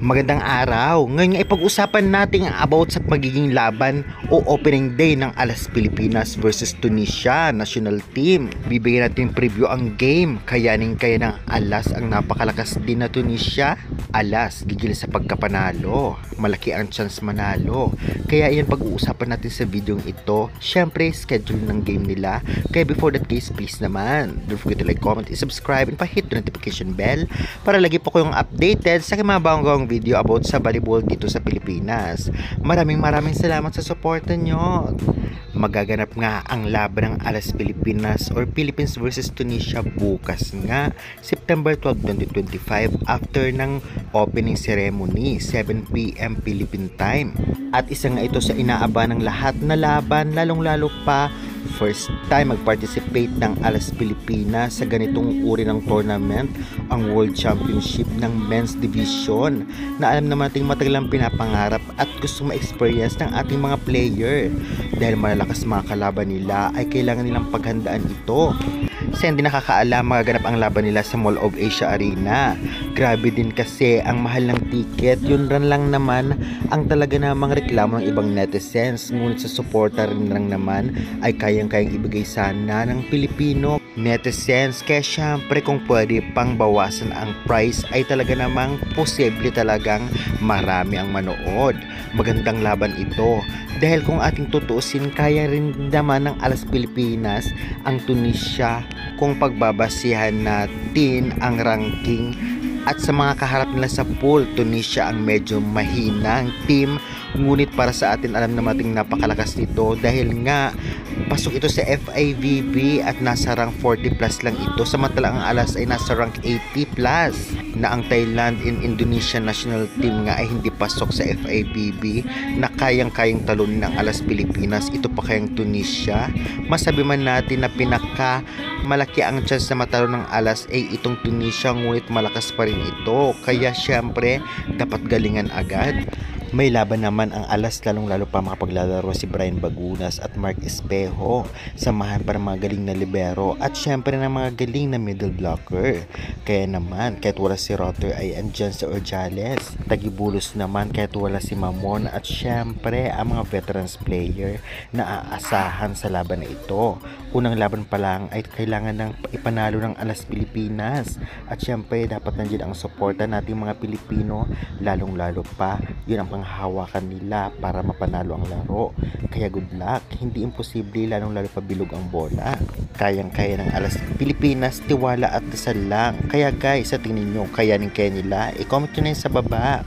Magandang araw. Ngayon ay pag-usapan natin about sa magiging laban o opening day ng Alas Pilipinas versus Tunisia National Team. Bibigyan natin preview ang game. Kayanin kaya ng Alas ang napakalakas din na Tunisia. Alas gigil sa pagkapanalo. Malaki ang chance manalo. Kaya yan pag-uusapan natin sa video ito. Syempre schedule ng game nila. Kaya before that case, please naman don't forget to like, comment, and subscribe and pa-hit the notification bell para lagi po kayong updated sa mga bagong video about sa volleyball dito sa Pilipinas. Maraming salamat sa suporta nyo. Magaganap nga ang laban ng Alas Pilipinas or Philippines versus Tunisia bukas nga, September 12, 2025 after ng opening ceremony, 7 PM Philippine time. At isa nga ito sa inaaban ng lahat na laban, lalong-lalo pa first time mag-participate ng Alas Pilipinas sa ganitong uri ng tournament, ang World Championship ng Men's Division, na alam naman nating matagal pinapangarap at gusto ma-experience ng ating mga player. Dahil malalakas mga kalaban nila ay kailangan nilang paghandaan ito. Kasi hindi nakakaalam, magaganap ang laban nila sa Mall of Asia Arena. Grabe din kasi ang mahal ng ticket. Yun lang naman ang talaga namang reklamo ng ibang netizens. Ngunit sa suporta rin lang naman ay kayang-kayang ibigay sana ng Pilipino netizens. Kaya syempre kung pwede pang bawasan ang price ay talaga namang posible talagang marami ang manood. Magandang laban ito. Dahil kung ating tutuusin, kaya rin naman ng Alas Pilipinas ang Tunisia kung pagbabasihan natin ang ranking. At sa mga kaharap nila sa pool, Tunisia ang medyo mahinang team. Ngunit para sa atin, alam naman nating napakalakas nito dahil nga pasok ito sa FIVB at nasa rank 40 plus lang ito. Samantalang ang Alas ay nasa rank 80 plus, na ang Thailand and Indonesia national team nga ay hindi pasok sa FIVB na kayang-kayang talunin ng Alas Pilipinas. Ito pa kayang Tunisia. Masabi man natin na pinaka malaki ang chance na matalo ng Alas ay itong Tunisia, ngunit malakas pa rin ito. Kaya syempre dapat galingan agad. May laban naman ang Alas, lalong-lalo pa makapaglalaro si Brian Bagunas at Mark Espejo. Samahan pa ng mga galing na libero at syempre ng mga galing na middle blocker. Kaya naman, kahit wala si Rotter ay andyan si Orjales. Tagibulos naman kahit wala si Mamon at syempre ang mga veterans player na aasahan sa laban na ito. Unang laban pa lang ay kailangan ng ipanalo ng Alas Pilipinas. At syempre dapat nandiyan ang suporta nating mga Pilipino, lalong-lalo pa yun ang hawakan nila para mapanalo ang laro. Kaya good luck. Hindi imposible, lalong-lalo pa bilog ang bola. Kayang-kaya ng Alas Pilipinas, tiwala at dasal lang. Kaya guys, sa tingin nyo, kayanin kaya nila? I-comment nyo na yun sa baba.